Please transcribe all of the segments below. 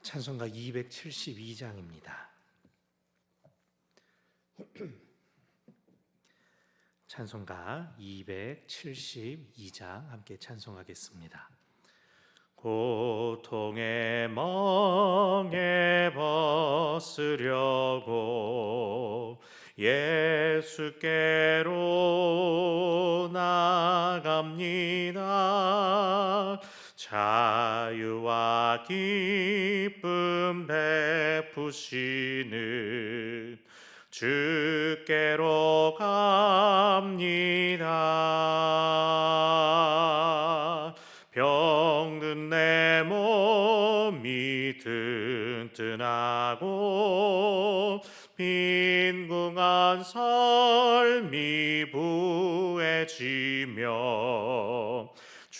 찬송가 272장입니다. 찬송가 272장 함께 찬송하겠습니다. 고통의 멍에 벗으려고 예수께로 나갑니다. 자유와 기쁨 베푸시는 주께로 갑니다. 병든 내 몸이 튼튼하고 빈궁한 삶이 부해지며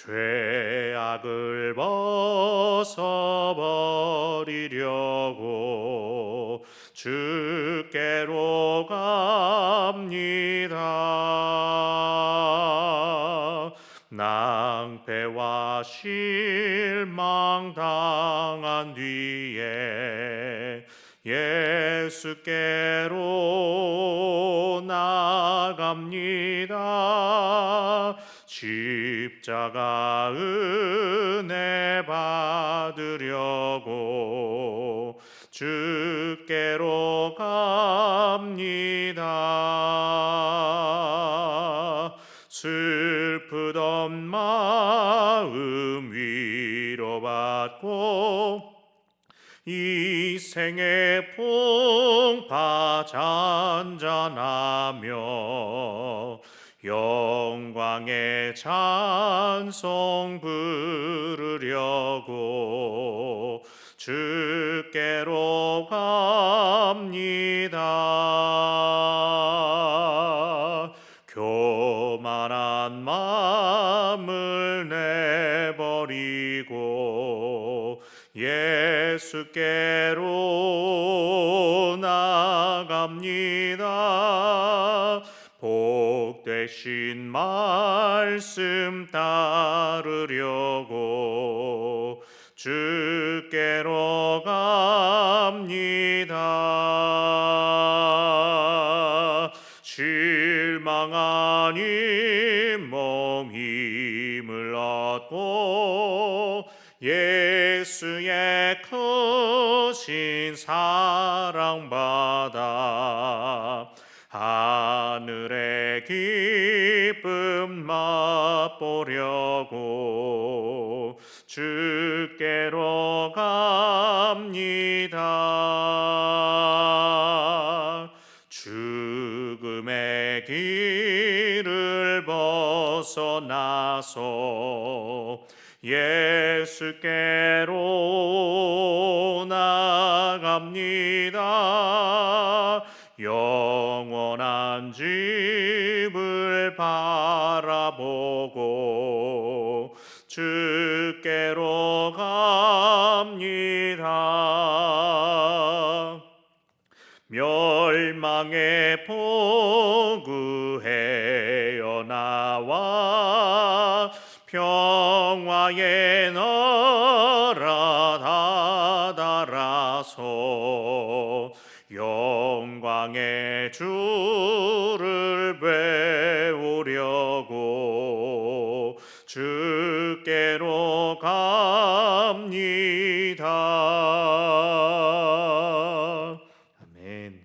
죄악을 벗어버리려고 주께로 갑니다. 낭패와 실망 당한 뒤에 예수께로 나갑니다. 십자가 은혜 받으려고 주께로 갑니다. 슬프던 마음 위로받고 이 생의 풍파 잔잔하며 영광의 찬송 부르려고 주께로 갑니다. 교만한 마음을 내버리고 예수께로 나갑니다. 복되신 말씀 따르려고 주께로 갑니다. 실망한 잇몸 힘을 얻고 예수의 크신 사랑받아 하늘의 기쁨 맛보려고 주께로 갑니다. 죽음의 길을 벗어나서 예수께로 나갑니다. 영원한 집을 바라보고 주께로 갑니다. 멸망의 포구해여 나와 평화의 나라 다다라서 영광의 주를 배우려고 주께로 갑니다. 아멘.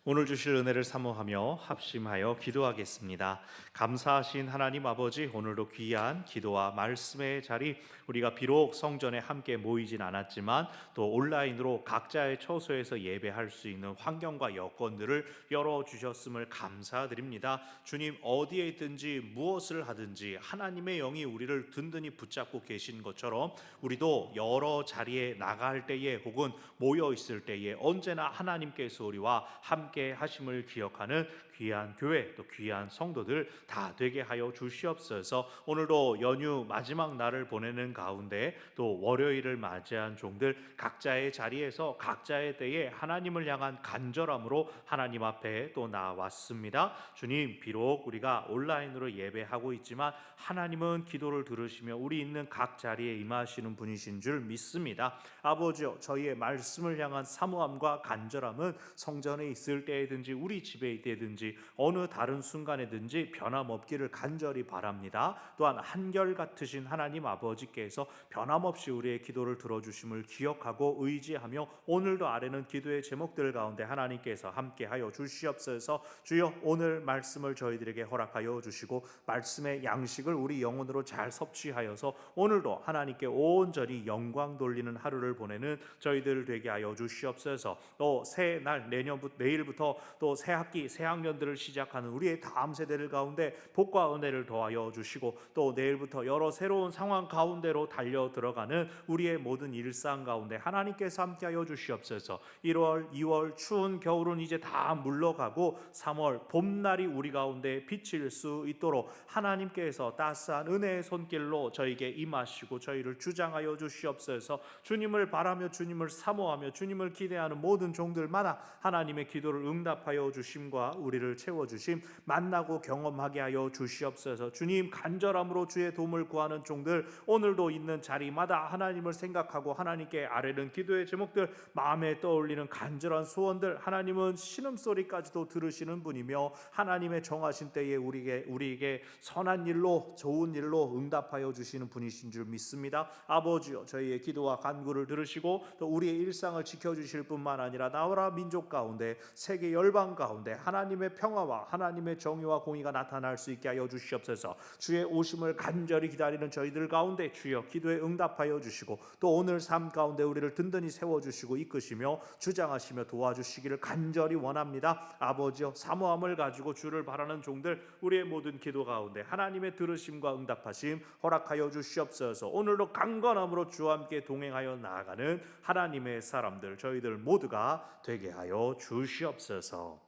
오늘 주실 은혜를 사모하며 합심하여 기도하겠습니다. 감사하신 하나님 아버지, 오늘도 귀한 기도와 말씀의 자리, 우리가 비록 성전에 함께 모이진 않았지만 또 온라인으로 각자의 처소에서 예배할 수 있는 환경과 여건들을 열어주셨음을 감사드립니다. 주님, 어디에 있든지 무엇을 하든지 하나님의 영이 우리를 든든히 붙잡고 계신 것처럼 우리도 여러 자리에 나갈 때에 혹은 모여 있을 때에 언제나 하나님께서 우리와 함께 하심을 기억하는 귀한 교회, 또 귀한 성도들 다 되게 하여 주시옵소서. 오늘도 연휴 마지막 날을 보내는 가운데 또 월요일을 맞이한 종들 각자의 자리에서 각자의 때에 하나님을 향한 간절함으로 하나님 앞에 또 나왔습니다. 주님, 비록 우리가 온라인으로 예배하고 있지만 하나님은 기도를 들으시며 우리 있는 각 자리에 임하시는 분이신 줄 믿습니다. 아버지여, 저희의 말씀을 향한 사모함과 간절함은 성전에 있을 때든지 우리 집에 있든지 어느 다른 순간에든지 변함없기를 간절히 바랍니다. 또한 한결같으신 하나님 아버지께서 변함없이 우리의 기도를 들어주심을 기억하고 의지하며 오늘도 아뢰는 기도의 제목들 가운데 하나님께서 함께하여 주시옵소서. 주여, 오늘 말씀을 저희들에게 허락하여 주시고 말씀의 양식을 우리 영혼으로 잘 섭취하여서 오늘도 하나님께 온전히 영광 돌리는 하루를 보내는 저희들 되게 하여 주시옵소서. 또 새날 내일부터 또 새 학기 새 학년들을 시작하는 우리의 다음 세대들 가운데 복과 은혜를 더하여 주시고 또 내일부터 여러 새로운 상황 가운데로 달려 들어가는 우리의 모든 일상 가운데 하나님께서 함께하여 주시옵소서. 1월, 2월 추운 겨울은 이제 다 물러가고 3월 봄날이 우리 가운데 비칠 수 있도록 하나님께서 따스한 은혜의 손길로 저에게 임하시고 저희를 주장하여 주시옵소서. 주님을 바라며 주님을 사모하며 주님을 기대하는 모든 종들마다 하나님의 기도를 응답하여 주심과 우리를 채워주심 만나고 경험하게 하여 주시옵소서. 주님, 간절함으로 주의 도움을 구하는 종들 오늘도 있는 자리마다 하나님을 생각하고 하나님께 아뢰는 기도의 제목들, 마음에 떠올리는 간절한 소원들, 하나님은 신음소리까지도 들으시는 분이며 하나님의 정하신 때에 우리에게 선한 일로 좋은 일로 응답하여 주시는 분이신 줄 믿습니다. 아버지여, 저희의 기도와 간구를 들으시고 또 우리의 일상을 지켜주실 뿐만 아니라 나라 민족 가운데 세계 열방 가운데 하나님의 평화와 하나님의 정의와 공의가 나타날 수 있게 하여 주시옵소서. 주의 오심을 간절히 기다리는 저희들 가운데 주여 기도에 응답하여 주시고 또 오늘 삶 가운데 우리를 든든히 세워주시고 이끄시며 주장하시며 도와주시기를 간절히 원합니다. 아버지여, 사모함을 가지고 주를 바라는 종들 우리의 모든 기도 가운데 하나님의 들으심과 응답하심 허락하여 주시옵소서. 오늘도 강건함으로 주와 함께 동행하여 나아가는 하나님의 사람들 저희들 모두가 되게 하여 주시옵소서.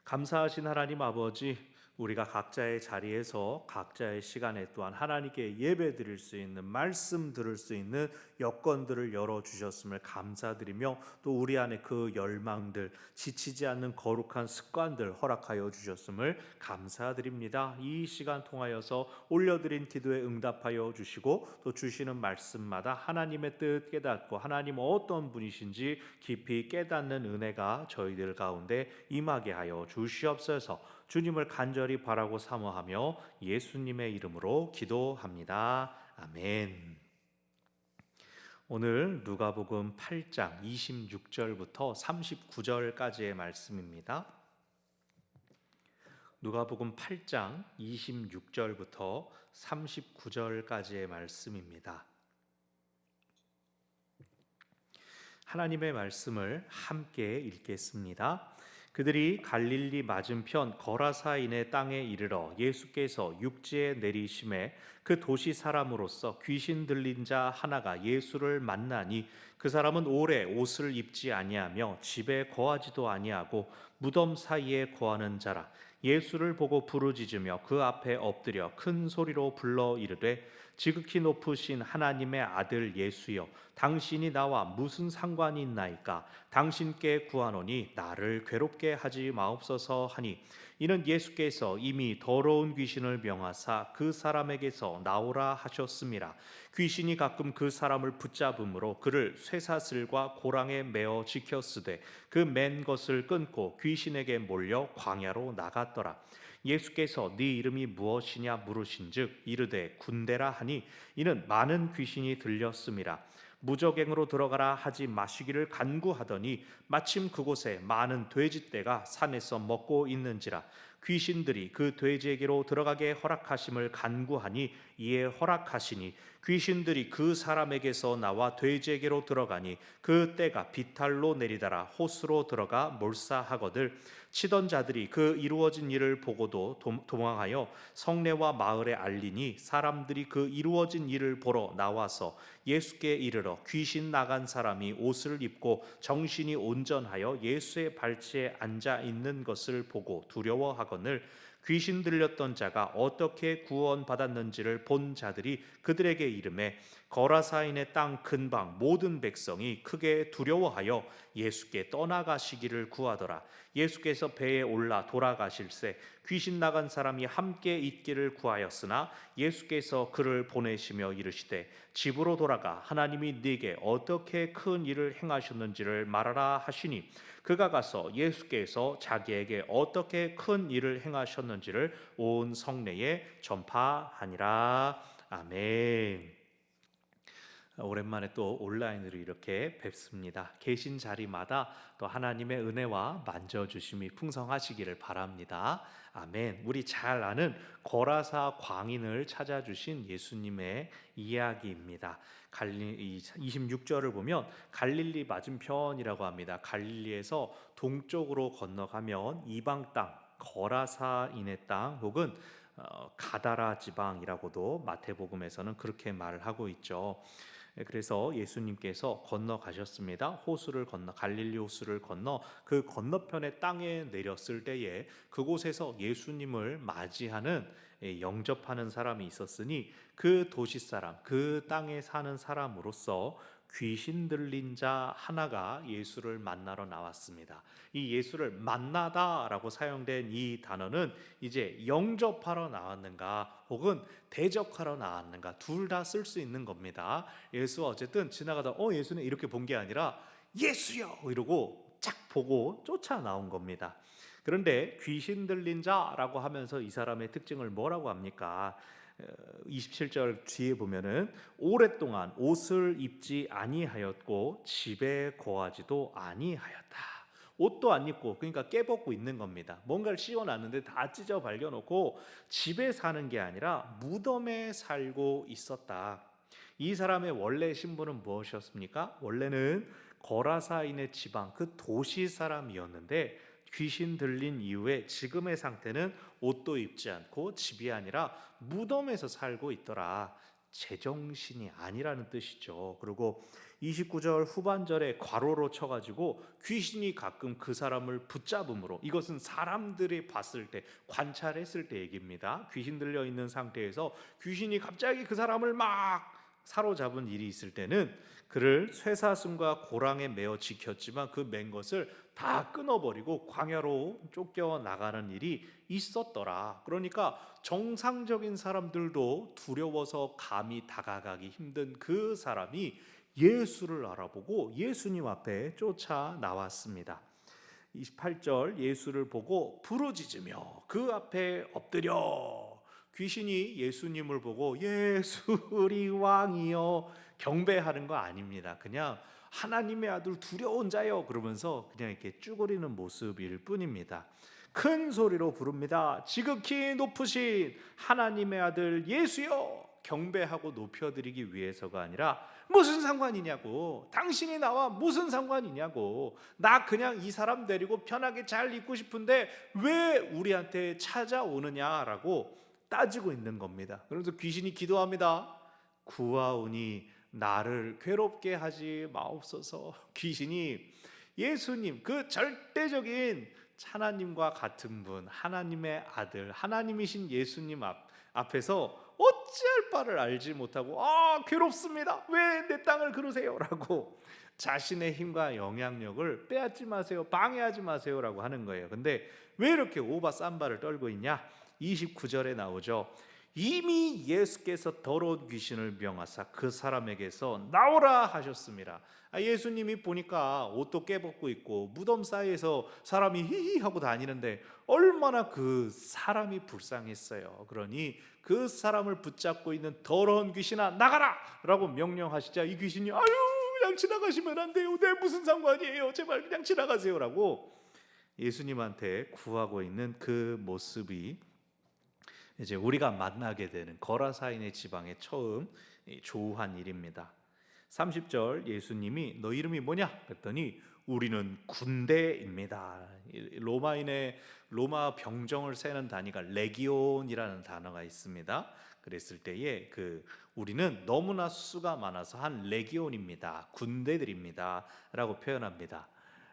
감사하신 하나님 아버지, 우리가 각자의 자리에서 각자의 시간에 또한 하나님께 예배 드릴 수 있는 말씀 들을 수 있는 여건들을 열어주셨음을 감사드리며 또 우리 안에 그 열망들, 지치지 않는 거룩한 습관들 허락하여 주셨음을 감사드립니다. 이 시간 통하여서 올려드린 기도에 응답하여 주시고 또 주시는 말씀마다 하나님의 뜻 깨닫고 하나님 어떤 분이신지 깊이 깨닫는 은혜가 저희들 가운데 임하게 하여 주시옵소서. 주님을 간절히 바라고 사모하며 예수님의 이름으로 기도합니다. 아멘. 오늘 누가복음 8장 26절부터 39절까지의 말씀입니다. 누가복음 8장 26절부터 39절까지의 말씀입니다. 하나님의 말씀을 함께 읽겠습니다. 그들이 갈릴리 맞은편 거라사인의 땅에 이르러 예수께서 육지에 내리심에 그 도시 사람으로서 귀신 들린 자 하나가 예수를 만나니 그 사람은 오래 옷을 입지 아니하며 집에 거하지도 아니하고 무덤 사이에 거하는 자라. 예수를 보고 부르짖으며 그 앞에 엎드려 큰 소리로 불러 이르되 지극히 높으신 하나님의 아들 예수여, 당신이 나와 무슨 상관이 있나이까? 당신께 구하노니 나를 괴롭게 하지 마옵소서 하니, 이는 예수께서 이미 더러운 귀신을 명하사 그 사람에게서 나오라 하셨음이라. 귀신이 가끔 그 사람을 붙잡음으로 그를 쇠사슬과 고랑에 매어 지켰으되 그 맨 것을 끊고 귀신에게 몰려 광야로 나갔더라. 예수께서 네 이름이 무엇이냐 물으신즉 이르되 군대라 하니, 이는 많은 귀신이 들렸음이라. 무저갱으로 들어가라 하지 마시기를 간구하더니 마침 그곳에 많은 돼지떼가 산에서 먹고 있는지라. 귀신들이 그 돼지에게로 들어가게 허락하심을 간구하니 이에 허락하시니 귀신들이 그 사람에게서 나와 돼지에게로 들어가니 그 떼가 비탈로 내리다라 호수로 들어가 몰사하거늘 치던 자들이 그 이루어진 일을 보고도 도망하여 성내와 마을에 알리니 사람들이 그 이루어진 일을 보러 나와서 예수께 이르러 귀신 나간 사람이 옷을 입고 정신이 온전하여 예수의 발치에 앉아 있는 것을 보고 두려워하거늘 귀신 들렸던 자가 어떻게 구원받았는지를 본 자들이 그들에게 이르매 거라사인의 땅 근방 모든 백성이 크게 두려워하여 예수께 떠나가시기를 구하더라. 예수께서 배에 올라 돌아가실새 귀신 나간 사람이 함께 있기를 구하였으나 예수께서 그를 보내시며 이르시되 집으로 돌아가 하나님이 네게 어떻게 큰 일을 행하셨는지를 말하라 하시니 그가 가서 예수께서 자기에게 어떻게 큰 일을 행하셨는지를 온 성내에 전파하니라. 아멘. 오랜만에 또 온라인으로 이렇게 뵙습니다. 계신 자리마다 또 하나님의 은혜와 만져주심이 풍성하시기를 바랍니다. 아멘. 우리 잘 아는 거라사 광인을 찾아주신 예수님의 이야기입니다. 26절을 보면 갈릴리 맞은편이라고 합니다. 갈릴리에서 동쪽으로 건너가면 이방 땅 거라사인의 땅 혹은 가다라 지방이라고도 마태복음에서는 그렇게 말을 하고 있죠. 그래서 예수님께서 건너가셨습니다. 호수를 건너 갈릴리 호수를 건너 그 건너편의 땅에 내렸을 때에 그곳에서 예수님을 맞이하는 영접하는 사람이 있었으니 그 도시 사람, 그 땅에 사는 사람으로서 귀신 들린 자 하나가 예수를 만나러 나왔습니다. 이 예수를 만나다라고 사용된 이 단어는 이제 영접하러 나왔는가 혹은 대적하러 나왔는가 둘 다 쓸 수 있는 겁니다. 예수가 어쨌든 지나가다 예수는 이렇게 본 게 아니라 예수여 이러고 쫙 보고 쫓아 나온 겁니다. 그런데 귀신 들린 자라고 하면서 이 사람의 특징을 뭐라고 합니까? 27절 뒤에 보면은 오랫동안 옷을 입지 아니하였고 집에 거하지도 아니하였다. 옷도 안 입고 그러니까 깨벗고 있는 겁니다. 뭔가를 씌워놨는데 다 찢어 발겨놓고 집에 사는 게 아니라 무덤에 살고 있었다. 이 사람의 원래 신분은 무엇이었습니까? 원래는 거라사인의 지방 그 도시 사람이었는데 귀신 들린 이후에 지금의 상태는 옷도 입지 않고 집이 아니라 무덤에서 살고 있더라. 제정신이 아니라는 뜻이죠. 그리고 29절 후반절에 괄호로 쳐가지고 귀신이 가끔 그 사람을 붙잡음으로 이것은 사람들이 봤을 때 관찰했을 때 얘기입니다. 귀신 들려 있는 상태에서 귀신이 갑자기 그 사람을 막 사로잡은 일이 있을 때는 그를 쇠사슴과 고랑에 매어 지켰지만 그 맨 것을 다 끊어버리고 광야로 쫓겨나가는 일이 있었더라. 그러니까 정상적인 사람들도 두려워서 감히 다가가기 힘든 그 사람이 예수를 알아보고 예수님 앞에 쫓아 나왔습니다. 28절 예수를 보고 부르짖으며 그 앞에 엎드려 귀신이 예수님을 보고 예수 우리 왕이여 경배하는 거 아닙니다. 그냥 하나님의 아들 두려운 자여 그러면서 그냥 이렇게 쭈그리는 모습일 뿐입니다. 큰 소리로 부릅니다. 지극히 높으신 하나님의 아들 예수여 경배하고 높여드리기 위해서가 아니라 무슨 상관이냐고, 당신이 나와 무슨 상관이냐고, 나 그냥 이 사람 데리고 편하게 잘 있고 싶은데 왜 우리한테 찾아오느냐라고 따지고 있는 겁니다. 그러면서 귀신이 기도합니다. 구하오니 나를 괴롭게 하지 마옵소서. 귀신이 예수님 그 절대적인 하나님과 같은 분, 하나님의 아들, 하나님이신 예수님 앞에서 어찌할 바를 알지 못하고 괴롭습니다. 왜 내 땅을 그러세요? 라고 자신의 힘과 영향력을 빼앗지 마세요. 방해하지 마세요. 라고 하는 거예요. 근데 왜 이렇게 오바 쌈바를 떨고 있냐? 29절에 나오죠. 이미 예수께서 더러운 귀신을 명하사 그 사람에게서 나오라 하셨습니다. 예수님이 보니까 옷도 깨벗고 있고 무덤 사이에서 사람이 히히 하고 다니는데 얼마나 그 사람이 불쌍했어요. 그러니 그 사람을 붙잡고 있는 더러운 귀신아 나가라! 라고 명령하시자 이 귀신이 그냥 지나가시면 안 돼요. 내 무슨 상관이에요. 제발 그냥 지나가세요. 라고 예수님한테 구하고 있는 그 모습이 이제 우리가 만나게 되는 거라사인의 지방에 처음 조우한 일입니다. 30절 예수님이 너 이름이 뭐냐? 그랬더니 우리는 군대입니다. 로마 병정을 세는 단위가 레기온이라는 단어가 있습니다. 그랬을 때에 우리는 너무나 수가 많아서 한 레기온입니다. 군대들입니다라고 표현합니다.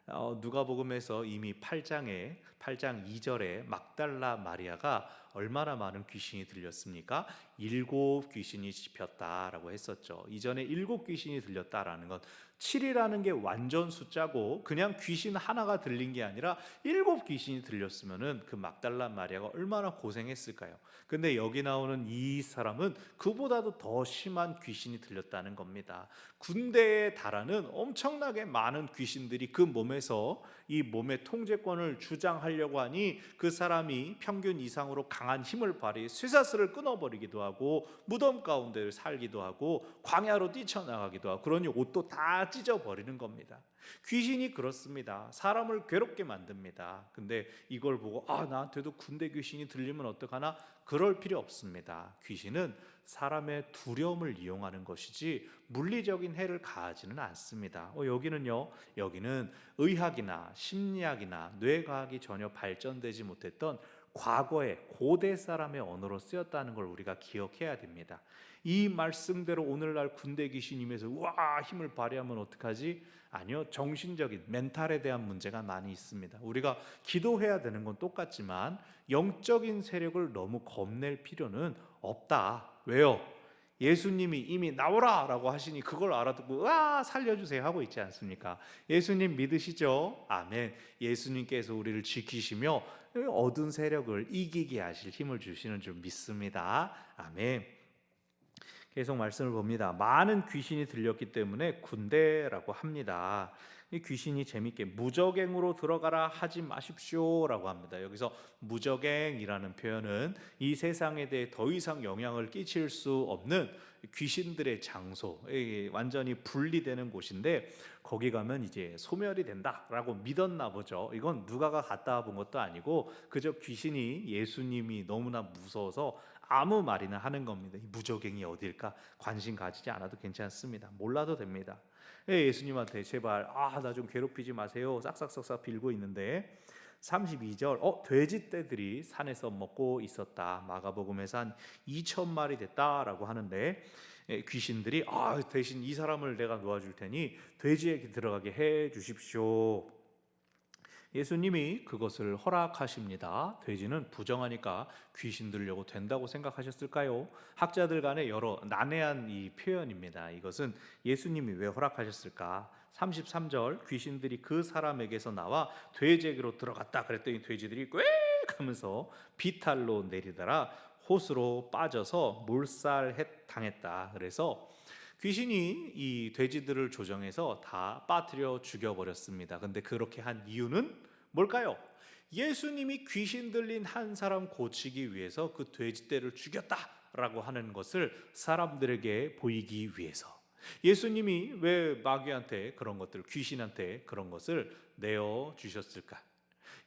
누가복음에서 이미 8장 2절에 막달라 마리아가 얼마나 많은 귀신이 들렸습니까? 7 귀신이 짚혔다라고 했었죠. 이전에 7 귀신이 들렸다라는 건 7이라는 게 완전 숫자고 그냥 귀신 하나가 들린 게 아니라 7 귀신이 들렸으면은 그 막달라 마리아가 얼마나 고생했을까요? 근데 여기 나오는 이 사람은 그보다도 더 심한 귀신이 들렸다는 겁니다. 군대에 달하는 엄청나게 많은 귀신들이 그 몸에서 이 몸의 통제권을 주장하려고 하니 그 사람이 평균 이상으로 강한 힘을 발휘해 쇠사슬을 끊어버리기도 하고 무덤 가운데 살기도 하고 광야로 뛰쳐나가기도 하고 그러니 옷도 다 찢어버리는 겁니다. 귀신이 그렇습니다. 사람을 괴롭게 만듭니다. 근데 이걸 보고 나한테도 군대 귀신이 들리면 어떡하나? 그럴 필요 없습니다. 귀신은 사람의 두려움을 이용하는 것이지 물리적인 해를 가하지는 않습니다. 여기는 의학이나 심리학이나 뇌과학이 전혀 발전되지 못했던 과거의 고대 사람의 언어로 쓰였다는 걸 우리가 기억해야 됩니다. 이 말씀대로 오늘날 군대 귀신임에서 힘을 발휘하면 어떡하지? 아니요, 정신적인 멘탈에 대한 문제가 많이 있습니다. 우리가 기도해야 되는 건 똑같지만 영적인 세력을 너무 겁낼 필요는 없다. 왜요? 예수님이 이미 나오라 라고 하시니 그걸 알아듣고 살려주세요 하고 있지 않습니까? 예수님 믿으시죠? 아멘. 예수님께서 우리를 지키시며 어두운 세력을 이기게 하실 힘을 주시는 줄 믿습니다. 아멘. 계속 말씀을 봅니다. 많은 귀신이 들렸기 때문에 군대라고 합니다. 이 귀신이 재밌게 무적행으로 들어가라 하지 마십시오라고 합니다. 여기서 무적행이라는 표현은 이 세상에 대해 더 이상 영향을 끼칠 수 없는 귀신들의 장소, 완전히 분리되는 곳인데 거기 가면 이제 소멸이 된다라고 믿었나 보죠. 이건 누가가 갔다 본 것도 아니고 그저 귀신이 예수님이 너무나 무서워서 아무 말이나 하는 겁니다. 이 무적행이 어딜까? 관심 가지지 않아도 괜찮습니다. 몰라도 됩니다. 예수님한테 제발 나 좀 괴롭히지 마세요. 싹싹싹싹 빌고 있는데 32절 돼지떼들이 산에서 먹고 있었다. 마가복음에서 한 2,000마리 됐다라고 하는데 귀신들이 대신 이 사람을 내가 놓아줄 테니 돼지에게 들어가게 해 주십시오. 예수님이 그것을 허락하십니다. 돼지는 부정하니까 귀신 들려고 된다고 생각하셨을까요? 학자들 간에 여러 난해한 이 표현입니다. 이것은 예수님이 왜 허락하셨을까? 33절 귀신들이 그 사람에게서 나와 돼지에게로 들어갔다 그랬더니 돼지들이 꽥 하면서 비탈로 내리더라 호수로 빠져서 몰살당했다. 그래서 귀신이 이 돼지들을 조정해서 다 빠뜨려 죽여버렸습니다. 근데 그렇게 한 이유는 뭘까요? 예수님이 귀신 들린 한 사람 고치기 위해서 그 돼지떼를 죽였다라고 하는 것을 사람들에게 보이기 위해서. 예수님이 왜 마귀한테 그런 것들, 귀신한테 그런 것을 내어 주셨을까?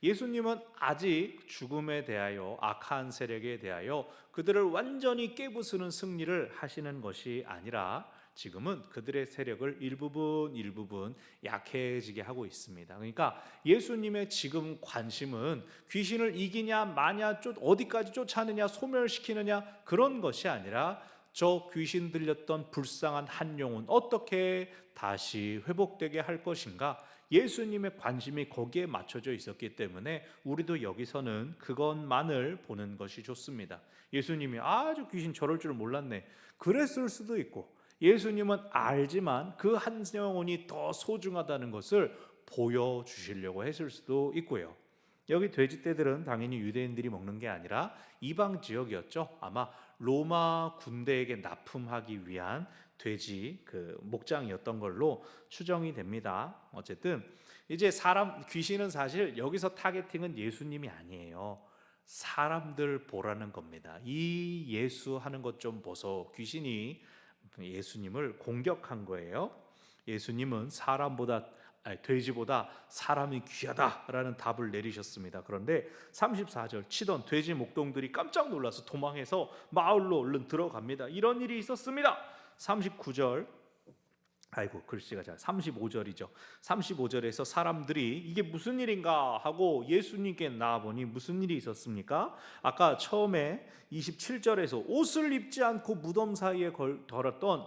예수님은 아직 죽음에 대하여 악한 세력에 대하여 그들을 완전히 깨부수는 승리를 하시는 것이 아니라 지금은 그들의 세력을 일부분 약해지게 하고 있습니다. 그러니까 예수님의 지금 관심은 귀신을 이기냐 마냐 어디까지 쫓아내냐 소멸시키느냐 그런 것이 아니라 저 귀신 들렸던 불쌍한 한 영혼 어떻게 다시 회복되게 할 것인가 예수님의 관심이 거기에 맞춰져 있었기 때문에 우리도 여기서는 그것만을 보는 것이 좋습니다. 예수님이 저 귀신 저럴 줄 몰랐네 그랬을 수도 있고 예수님은 알지만 그 한 영혼이 더 소중하다는 것을 보여주시려고 했을 수도 있고요. 여기 돼지떼들은 당연히 유대인들이 먹는 게 아니라 이방 지역이었죠. 아마 로마 군대에게 납품하기 위한 돼지 목장이었던 걸로 추정이 됩니다. 어쨌든 이제 귀신은 사실 여기서 타겟팅은 예수님이 아니에요. 사람들 보라는 겁니다. 이 예수 하는 것 좀 보소. 귀신이 예수님을 공격한 거예요. 예수님은 사람보다 돼지보다 사람이 귀하다라는 답을 내리셨습니다. 그런데 34절 치던 돼지 목동들이 깜짝 놀라서 도망해서 마을로 얼른 들어갑니다. 이런 일이 있었습니다. 39절 글씨가 잘 35절이죠. 35절에서 사람들이 이게 무슨 일인가 하고 예수님께 나아보니 무슨 일이 있었습니까? 아까 처음에 27절에서 옷을 입지 않고 무덤 사이에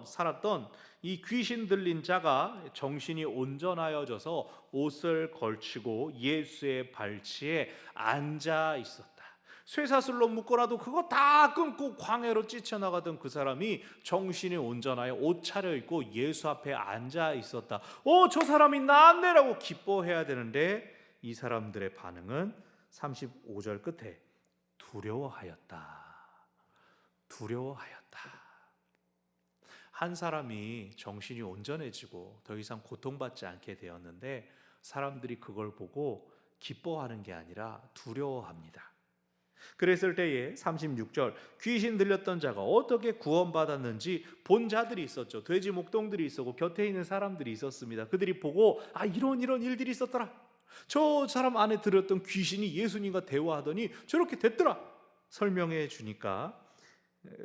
살았던 이 귀신 들린 자가 정신이 온전하여져서 옷을 걸치고 예수의 발치에 앉아 있었다. 쇠사슬로 묶어놔도 그거 다 끊고 광야로 찢어나가던 그 사람이 정신이 온전하여 옷 차려입고 예수 앞에 앉아 있었다. 저 사람이 나았네라고 기뻐해야 되는데 이 사람들의 반응은 35절 끝에 두려워하였다. 한 사람이 정신이 온전해지고 더 이상 고통받지 않게 되었는데 사람들이 그걸 보고 기뻐하는 게 아니라 두려워합니다. 그랬을 때에 36절 귀신 들렸던 자가 어떻게 구원받았는지 본 자들이 있었죠. 돼지 목동들이 있었고 곁에 있는 사람들이 있었습니다. 그들이 보고 이런 일들이 있었더라. 저 사람 안에 들었던 귀신이 예수님과 대화하더니 저렇게 됐더라. 설명해 주니까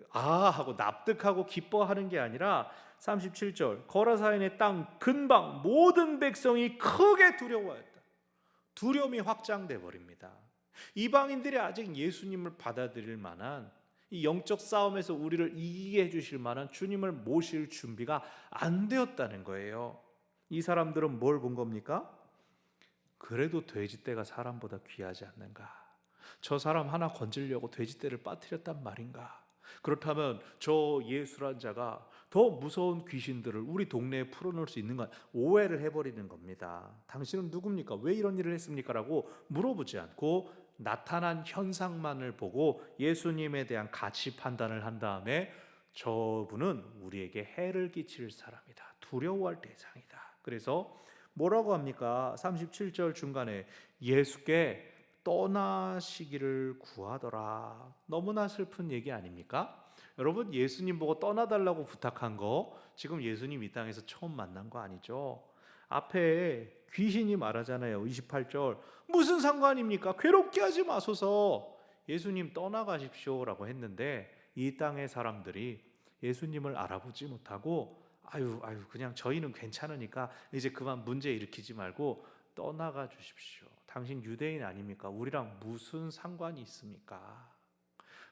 하고 납득하고 기뻐하는 게 아니라 37절 거라사인의 땅 근방 모든 백성이 크게 두려워했다. 두려움이 확장돼 버립니다. 이방인들이 아직 예수님을 받아들일 만한 이 영적 싸움에서 우리를 이기게 해주실 만한 주님을 모실 준비가 안 되었다는 거예요. 이 사람들은 뭘 본 겁니까? 그래도 돼지떼가 사람보다 귀하지 않는가? 저 사람 하나 건지려고 돼지떼를 빠뜨렸단 말인가? 그렇다면 저 예수란 자가 더 무서운 귀신들을 우리 동네에 풀어놓을 수 있는가? 오해를 해버리는 겁니다. 당신은 누굽니까? 왜 이런 일을 했습니까? 라고 물어보지 않고 나타난 현상만을 보고 예수님에 대한 가치 판단을 한 다음에 저분은 우리에게 해를 끼칠 사람이다. 두려워할 대상이다. 그래서 뭐라고 합니까? 37절 중간에 예수께 떠나시기를 구하더라. 너무나 슬픈 얘기 아닙니까? 여러분, 예수님 보고 떠나달라고 부탁한 거 지금 예수님 이 땅에서 처음 만난 거 아니죠? 앞에 귀신이 말하잖아요. 28절 무슨 상관입니까? 괴롭게 하지 마소서. 예수님 떠나가십시오 라고 했는데 이 땅의 사람들이 예수님을 알아보지 못하고 그냥 저희는 괜찮으니까 이제 그만 문제 일으키지 말고 떠나가 주십시오. 당신 유대인 아닙니까? 우리랑 무슨 상관이 있습니까?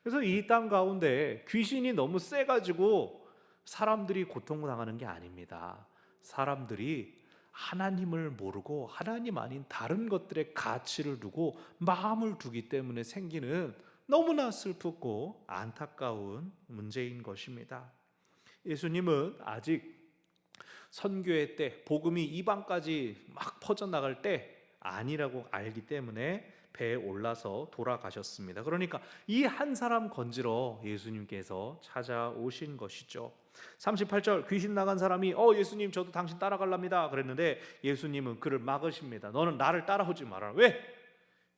그래서 이 땅 가운데 귀신이 너무 세가지고 사람들이 고통당하는 게 아닙니다. 사람들이 하나님을 모르고 하나님 아닌 다른 것들의 가치를 두고 마음을 두기 때문에 생기는 너무나 슬프고 안타까운 문제인 것입니다. 예수님은 아직 선교의 때, 복음이 이방까지 막 퍼져나갈 때 아니라고 알기 때문에 배에 올라서 돌아가셨습니다. 그러니까 이 한 사람 건지러 예수님께서 찾아오신 것이죠. 38절 귀신 나간 사람이 예수님 저도 당신 따라갈랍니다 그랬는데 예수님은 그를 막으십니다. 너는 나를 따라오지 마라. 왜?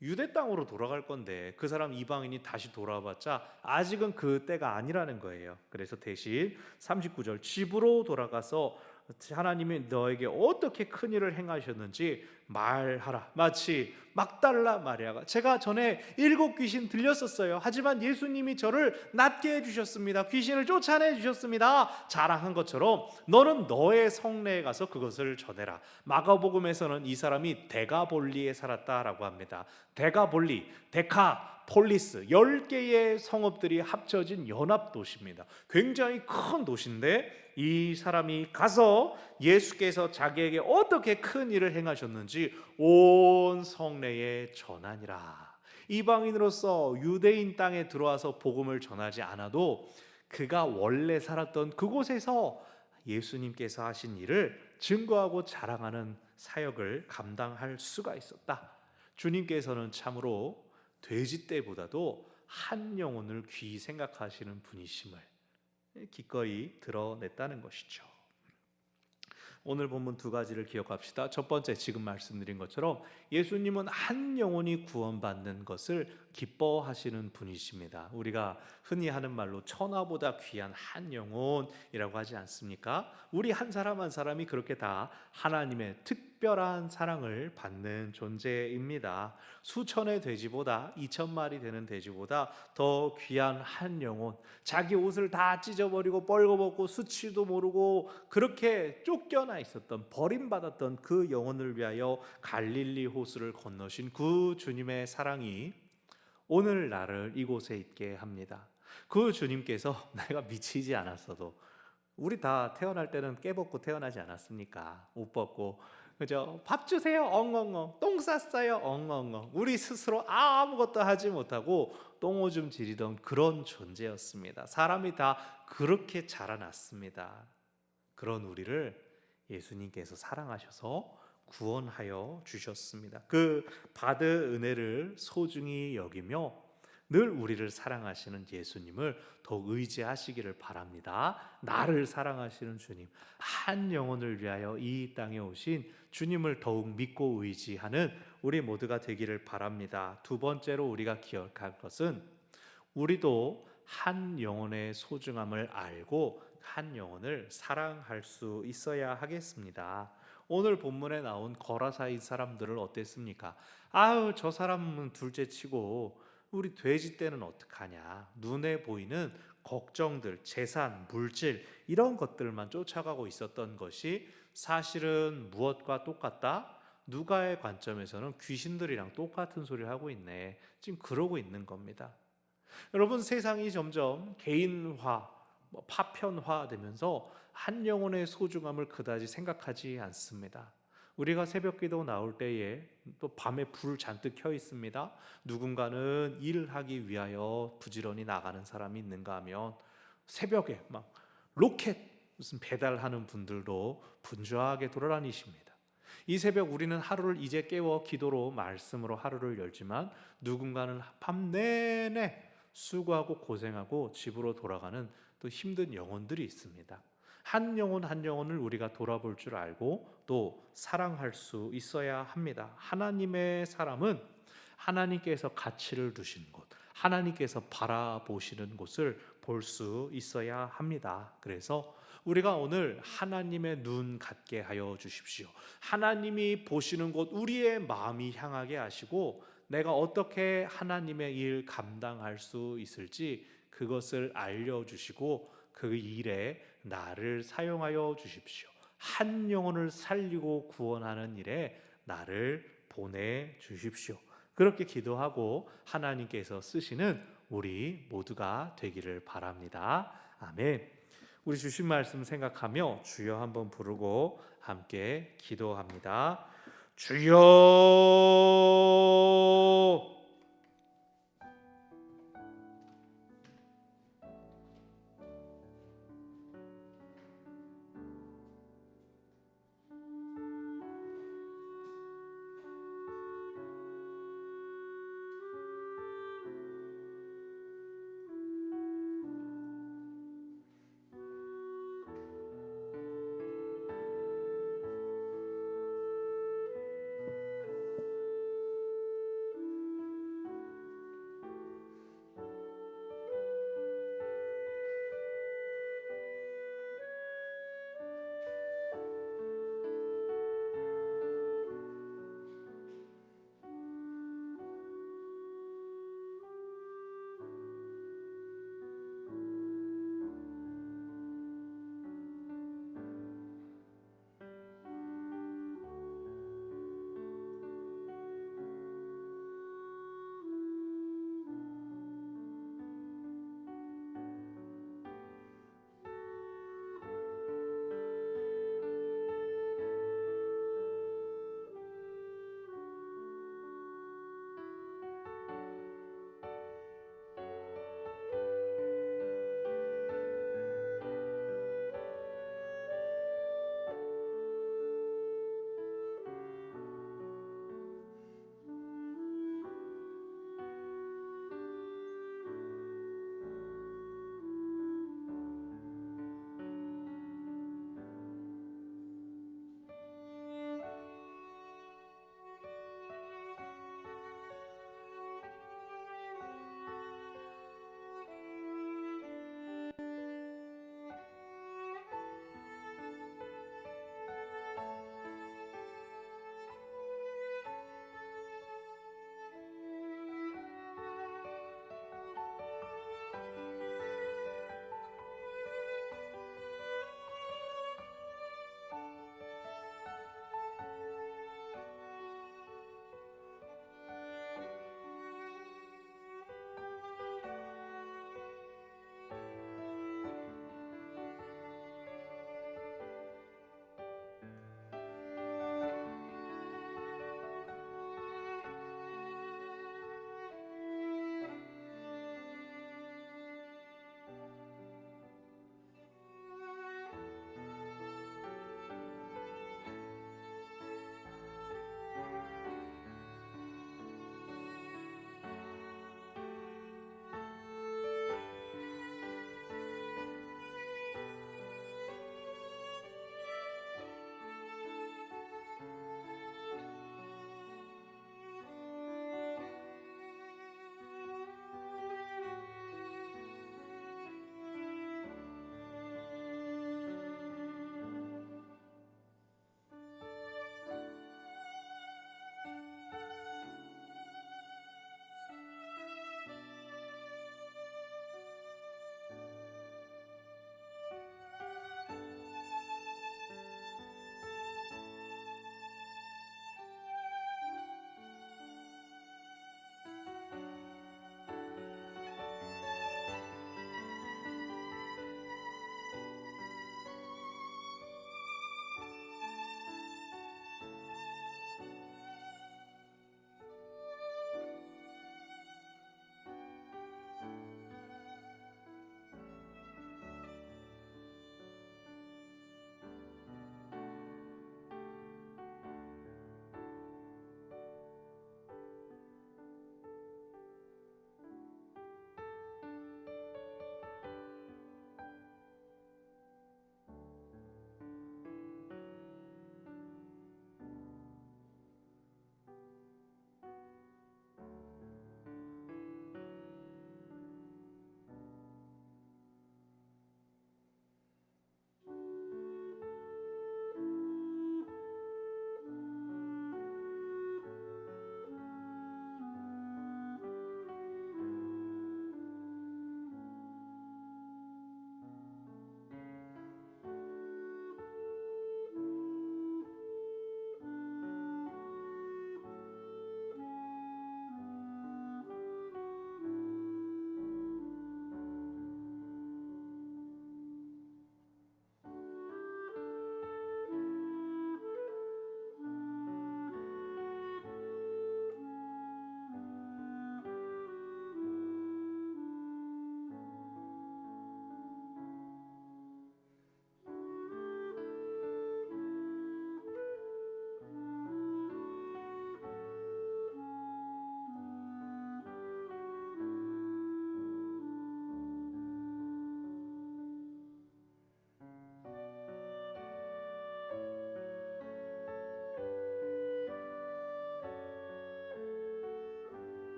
유대 땅으로 돌아갈 건데 그 사람 이방인이 다시 돌아와봤자 아직은 그 때가 아니라는 거예요. 그래서 대신 39절 집으로 돌아가서 하나님이 너에게 어떻게 큰 일을 행하셨는지 말하라. 마치 막달라 마리아가 제가 전에 7 귀신 들렸었어요. 하지만 예수님이 저를 낫게 해주셨습니다. 귀신을 쫓아내 주셨습니다. 자랑한 것처럼 너는 너의 성내에 가서 그것을 전해라. 마가복음에서는 이 사람이 데가볼리에 살았다라고 합니다. 데가볼리, 데카폴리스 10개의 성읍들이 합쳐진 연합도시입니다. 굉장히 큰 도시인데 이 사람이 가서 예수께서 자기에게 어떻게 큰 일을 행하셨는지 온 성내에 전하니라. 이방인으로서 유대인 땅에 들어와서 복음을 전하지 않아도 그가 원래 살았던 그곳에서 예수님께서 하신 일을 증거하고 자랑하는 사역을 감당할 수가 있었다. 주님께서는 참으로 돼지떼보다도 한 영혼을 귀히 생각하시는 분이심을 기꺼이 드러냈다는 것이죠. 오늘 본문 2가지를 기억합시다. 첫 번째, 지금 말씀드린 것처럼 예수님은 한 영혼이 구원받는 것을 기뻐하시는 분이십니다. 우리가 흔히 하는 말로 천하보다 귀한 한 영혼이라고 하지 않습니까? 우리 한 사람 한 사람이 그렇게 다 하나님의 특별한 사랑을 받는 존재입니다. 수천의 돼지보다 2,000마리 되는 돼지보다 더 귀한 한 영혼, 자기 옷을 다 찢어버리고 벌거벗고 수치도 모르고 그렇게 쫓겨나 있었던, 버림받았던 그 영혼을 위하여 갈릴리 호수를 건너신 그 주님의 사랑이 오늘 나를 이곳에 있게 합니다. 그 주님께서 내가 미치지 않았어도, 우리 다 태어날 때는 깨벗고 태어나지 않았습니까? 옷 벗고, 그죠? 밥 주세요, 엉엉엉. 똥 쌌어요, 엉엉엉. 우리 스스로 아무것도 하지 못하고 똥오줌 지리던 그런 존재였습니다. 사람이 다 그렇게 자라났습니다. 그런 우리를 예수님께서 사랑하셔서 구원하여 주셨습니다. 그 받은 은혜를 소중히 여기며 늘 우리를 사랑하시는 예수님을 더욱 의지하시기를 바랍니다. 나를 사랑하시는 주님, 한 영혼을 위하여 이 땅에 오신 주님을 더욱 믿고 의지하는 우리 모두가 되기를 바랍니다. 두 번째로 우리가 기억할 것은, 우리도 한 영혼의 소중함을 알고 한 영혼을 사랑할 수 있어야 하겠습니다. 오늘 본문에 나온 거라사인 사람들을 어땠습니까? 아유, 저 사람은 둘째치고 우리 돼지 떼는 어떡하냐, 눈에 보이는 걱정들, 재산, 물질 이런 것들만 쫓아가고 있었던 것이 사실은 무엇과 똑같다? 누가의 관점에서는 귀신들이랑 똑같은 소리를 하고 있네, 지금 그러고 있는 겁니다. 여러분, 세상이 점점 개인화, 파편화되면서 한 영혼의 소중함을 그다지 생각하지 않습니다. 우리가 새벽기도 나올 때에 또 밤에 불 잔뜩 켜 있습니다. 누군가는 일하기 위하여 부지런히 나가는 사람이 있는가 하면 새벽에 막 로켓 무슨 배달하는 분들도 분주하게 돌아다니십니다. 이 새벽 우리는 하루를 이제 깨워 기도로 말씀으로 하루를 열지만, 누군가는 밤 내내 수고하고 고생하고 집으로 돌아가는 또 힘든 영혼들이 있습니다. 한 영혼 한 영혼을 우리가 돌아볼 줄 알고 또 사랑할 수 있어야 합니다. 하나님의 사람은 하나님께서 가치를 두신 곳, 하나님께서 바라보시는 곳을 볼 수 있어야 합니다. 그래서 우리가 오늘 하나님의 눈 갖게 하여 주십시오. 하나님이 보시는 곳 우리의 마음이 향하게 하시고, 내가 어떻게 하나님의 일 감당할 수 있을지 그것을 알려주시고 그 일에 나를 사용하여 주십시오. 한 영혼을 살리고 구원하는 일에 나를 보내주십시오. 그렇게 기도하고 하나님께서 쓰시는 우리 모두가 되기를 바랍니다. 아멘. 우리 주신 말씀 생각하며 주여 한번 부르고 함께 기도합니다. 주여